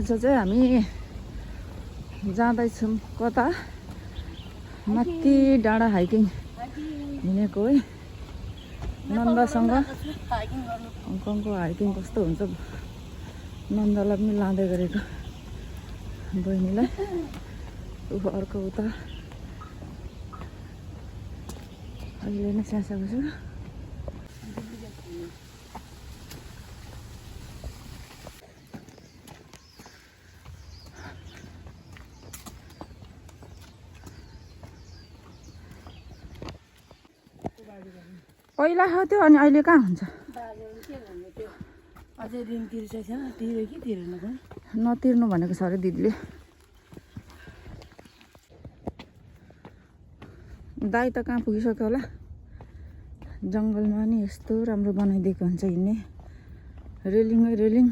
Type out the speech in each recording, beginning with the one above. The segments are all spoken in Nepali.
आज चाहिँ हामी जाँदैछौँ कता माथि डाँडा हाइकिङ हिँडेको है नन्दसँग हङकङको हाइकिङ कस्तो हुन्छ नन्दलाई पनि लाँदै गरेको बहिनीलाई अर्को उता अहिले नै स्यासेको छु पहिला खाथ्यो अनि अहिले कहाँ हुन्छ अझै ऋण तिर्छ तिर्यो कि तिरेन पनि नतिर्नु भनेको छ अरे दिदीले दाइ त कहाँ पुगिसक्यो होला जङ्गलमा नि यस्तो राम्रो बनाइदिएको हुन्छ हिँड्ने रेलिङै रेलिङ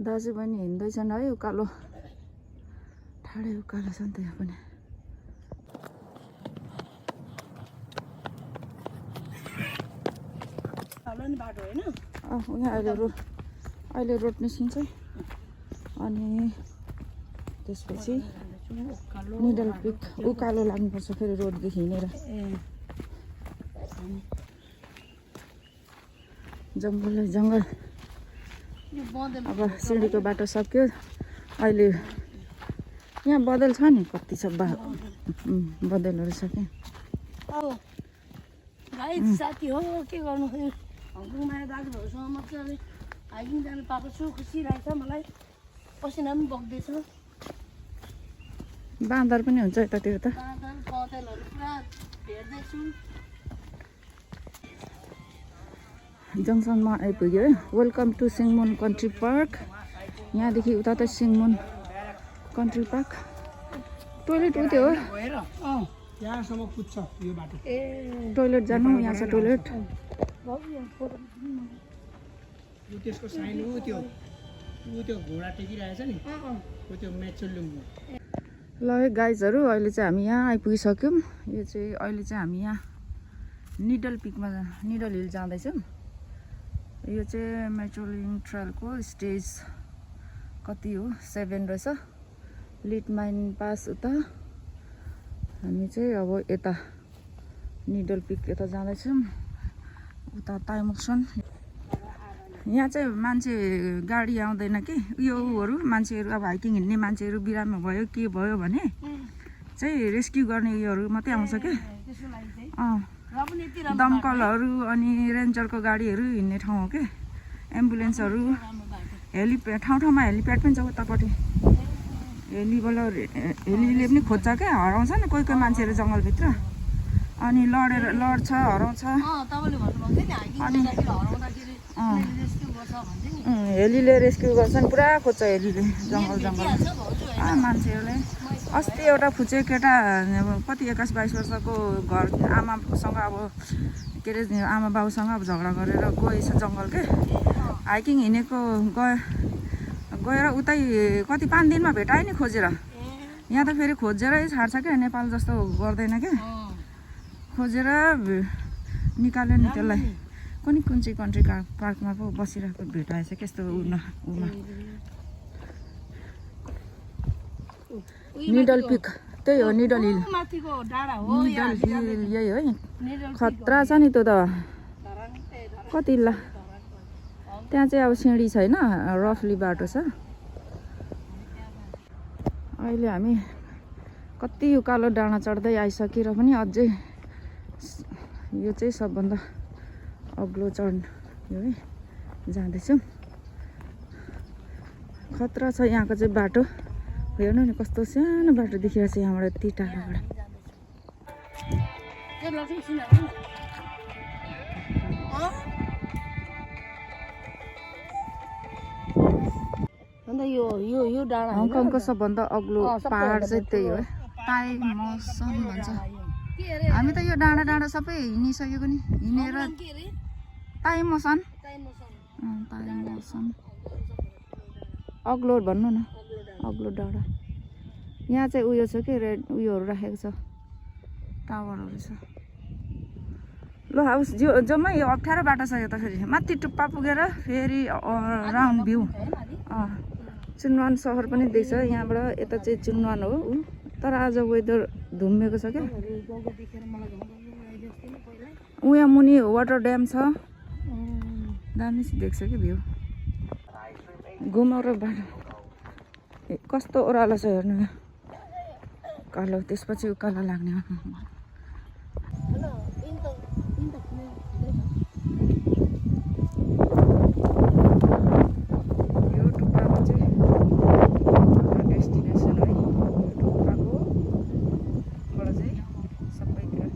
दाजु बहिनी हिँड्दैछन् है उकालो ठाडै उकालो छ नि त यहाँ पनि बाटो होइन यहाँ अहिले रोड निस्किन्छ अनि त्यसपछि निडल पिक उकालो लाग्नुपर्छ फेरि रोडदेखि हिँडेर जङ्गलै जङ्गल अब सिँढीको बाटो सक्यो अहिले यहाँ बदल छ नि कति छ बदलहरू छ क्या भाइ साथी हो के गर्नु हङकङमा दाजुहरूसँग मजाले हाइकिङ जानु पाएको छु खुसी लागेको छ मलाई पसिना पनि बग्दैछ बाँदर पनि हुन्छ यतातिर त कतेलहरू पुरा भेट्दैछु जङ्सनमा आइपुग्यो है वेलकम टु सिङमुन कन्ट्री पार्क यहाँदेखि उता त सिङमुन कन्ट्री पार्क टोइलेट उ त्यो हो यहाँसम्म पुग्छ यो बाटो टोइलेट जानु यहाँ छ टोइलेट त्यसको साइन ऊ त्यो घोडा टेकिरहेछ नि त्यो मेचुलुङ ल है गाइजहरू अहिले चाहिँ हामी यहाँ आइपुगिसक्यौँ यो चाहिँ अहिले चाहिँ हामी यहाँ निडल पिकमा निडल हिल जाँदैछौँ यो चाहिँ मेचुलिङ ट्रेलको स्टेज कति हो 7 रहेछ लिड माइन पास उता हामी चाहिँ अब यता निडल पिक यता जाँदैछौँ उता ताइमुक्सन यहाँ चाहिँ मान्छे गाडी आउँदैन कि उयोहरू मान्छेहरू अब हाइकिङ हिँड्ने मान्छेहरू बिरामी भयो के भयो भने चाहिँ रेस्क्यु गर्ने उयोहरू मात्रै आउँछ क्या दमकलहरू अनि रेन्जरको गाडीहरू हिँड्ने ठाउँ हो क्या एम्बुलेन्सहरू हेलिप्याड ठाउँ हेलिप्याड पनि छ उतापट्टि हेलीले पनि खोज्छ क्या हराउँछ नि कोही कोही मान्छेहरू जङ्गलभित्र अनि लड्छ हराउँछ अनि हेलीले रेस्क्यु गर्छन् पुरा खोज्छ हेलीले जङ्गल मान्छेहरूले अस्ति एउटा फुचे केटा कति 21-22 वर्षको घर आमासँग अब के अरे आमा बाबुसँग अब झगडा गरेर गएछ जङ्गल के हाइकिङ हिँडेको गएर उतै कति 5 दिनमा भेटायो नि खोजेर यहाँ त फेरि खोजेरै छाड्छ क्या नेपाल जस्तो गर्दैन क्या खोजेर निकाल्यो नि त्यसलाई कुन चाहिँ कन्ट्री पार्कमा पो बसिरहेको भेटाएछ त्यस्तो उमा निडल पिक त्यही हो निडल हिल यही हो खतरा छ नि त्यो त कति ल त्यहाँ चाहिँ अब सिँढी छैन रफली बाटो छ अहिले हामी कति उकालो डाँडा चढ्दै आइसकेर पनि अझै यो चाहिँ सबभन्दा अग्लो चढ्नु यो है जाँदैछौँ खतरा छ यहाँको चाहिँ बाटो हेर्नु नि कस्तो सानो बाटो देखिरहेको छ यहाँबाट यति टाढाबाट यो डाँडा हङकङको सबभन्दा अग्लो पहाड चाहिँ त्यही हो ताइमोसन भन्छ हामी त यो डाँडा सबै हिँडिसकेको नि हिँडेर ताइमोसन अग्लो भन्नु न अग्लो डाँडा यहाँ चाहिँ उयो छ कि रेड उयोहरू राखेको छ टावरहरू छ ल हाउस जम्मै अप्ठ्यारो बाटो छ यो त फेरि माथि टुप्पा पुगेर फेरि राउन्ड भ्यू चुनवान सहर पनि देख्छ यहाँबाट यता चाहिँ चुनवान हो ऊ तर आज वेदर धुम्मेको छ क्या उहाँ मुनि वाटर ड्याम छ दामी देख्छ कि भ्यू घुमाउरो बाटो कस्तो ओह्रालो छ हेर्नु कालो त्यसपछि उकालो लाग्ने यो टुप्पाको चाहिँ डेस्टिनेसन है टुप्पाकोबाट चाहिँ सबैतिर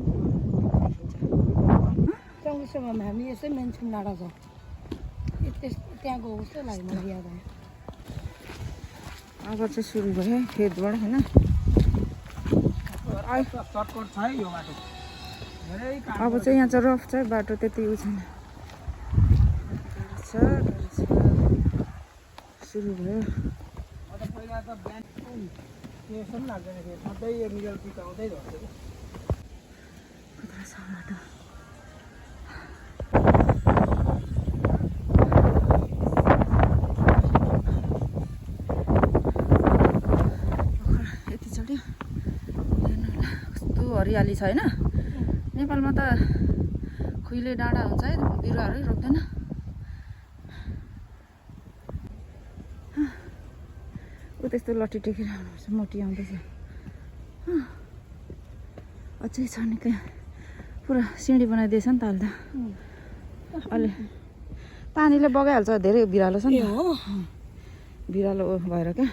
देखिन्छ सँगसँगै हामी यसै मेन्सन डाँडा छ त्यहाँ गएको जस्तो लाग्यो मलाई याद आयो अब चाहिँ सुरु भयो खेतबाट होइन अब चाहिँ यहाँ चाहिँ रफ छ बाटो त्यति उ छैन सुरु भयो खतरा छ बाटो यति चढ्यो कस्तो हरियाली छ होइन नेपालमा त खुइले डाँडा हुन्छ है बिरुवाहरू रोप्दैन ऊ त्यस्तो लट्ठी टेकेर आउनुपर्छ मोटी आउँदैछ अझै छ निकै पुरा सिँढी बनाइदिएछ नि त अहिले त अहिले पानीले बगाइहाल्छ धेरै भिरालो छ नि हो भिरालो भएर क्या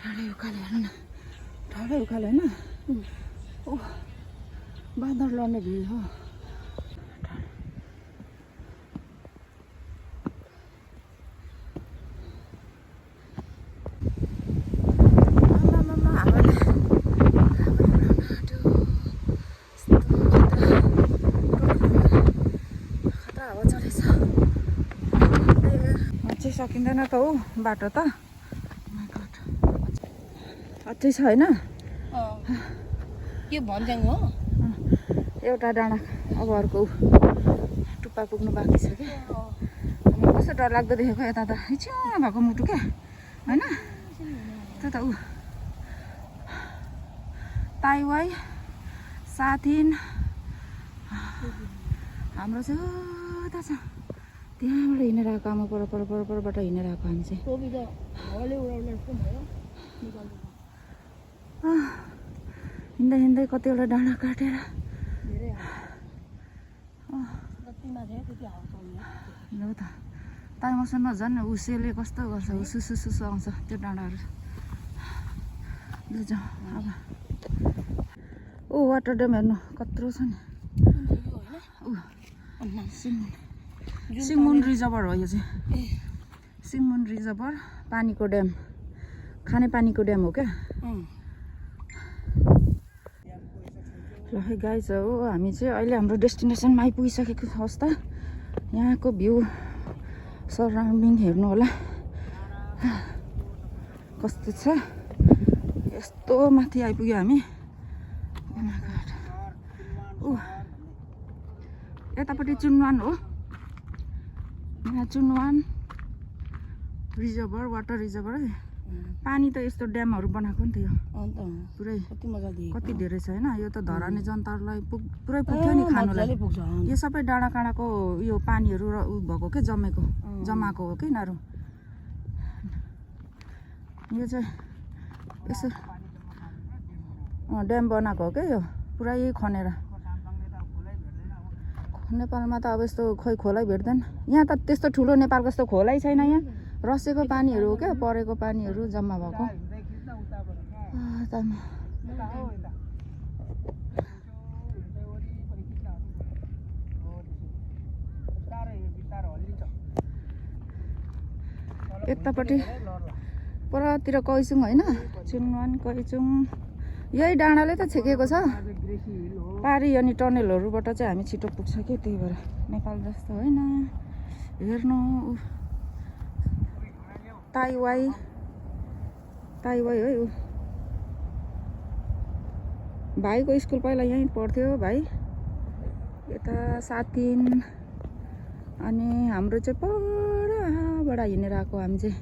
ठाडै उकालो हेर्नु न ठाडै उकालो होइन बाँदर लड्ने भिड हो सकिँदैन त हौ बाटो त अझै छ होइन के भन्ज्याङ हो एउटा डाँडा अब अर्को टुप्पा पुग्नु बाँकी छ क्या कस्तो डरलाग्दो देखेको यता त हिँच्यो भएको मुटु क्या होइन त्यो त ऊ ताइवाई साथिन हाम्रो चाहिँ उता छ त्यहाँबाट हिँडेर आएको आमा परबाट हिँडेर आएको हामी चाहिँ हिँड्दै हिँड्दै कतिवटा डाँडा काटेर हो त ताइमसँग झन् उसेले कस्तो गर्छ सुसु आउँछ त्यो डाँडाहरू जाउँ अब ऊ वाटर ड्याम हेर्नु कत्रो छ नि सिङमुन रिजर्भर हो यो चाहिँ सिङमुन रिजर्भर पानीको ड्याम खाने पानीको ड्याम हो क्या ल गाइज हो हामी चाहिँ अहिले हाम्रो डेस्टिनेसनमा आइपुगिसकेको अवस्था यहाँको भ्यू सराउन्डिङ हेर्नु होला कस्तो छ यस्तो माथि आइपुग्यो हामी यतापट्टि चुनवान हो यहाँ चुनवान रिजर्भर वाटर रिजर्भर है पानी त यस्तो ड्यामहरू बनाएको नि थियो पुरै कति धेरै छ होइन यो त धराने जनताहरूलाई पुरै पुग्थ्यो नि खानुलाई यो सबै डाँडा काँडाको यो पानीहरू उ भएको के जमाएको हो कि यिनीहरू यो चाहिँ यसो ड्याम बनाएको हो क्या यो पुरै खनेर नेपालमा त अब यस्तो खोइ खोलै भेट्दैन यहाँ त त्यस्तो ठुलो नेपालको जस्तो खोलै छैन यहाँ रसेको पानीहरू हो क्या परेको पानीहरू जम्मा भएको यतापट्टि परतिर कैचुङ होइन चुनवान कैचुङ यही डाँडाले त छेकेको छ पारी अनि टनेलहरूबाट चाहिँ हामी छिटो पुग्छ कि त्यही भएर नेपाल जस्तो होइन हेर्नु ताइवाई है ऊ भाइको स्कुल पहिला यहीँ पढ्थ्यो भाइ, यता 7 दिन। अनि हाम्रो चाहिँ परबाट हिँडेर आएको हामी चाहिँ,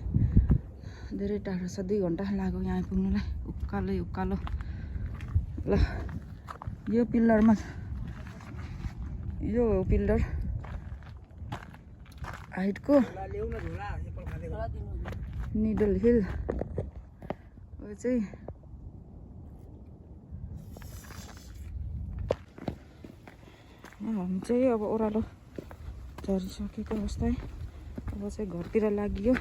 धेरै टाढो छ, 2 घन्टा लाग्यो यहाँ आइपुग्नुलाई, उकालै उकालो। ल यो पिल्लरमा, यो पिल्लर हाइटको निडल हिल। यो चाहिँ हामी चाहिँ अब ओह्रालो झरिसकेको अवस्था है। अब चाहिँ घरतिर लागियो।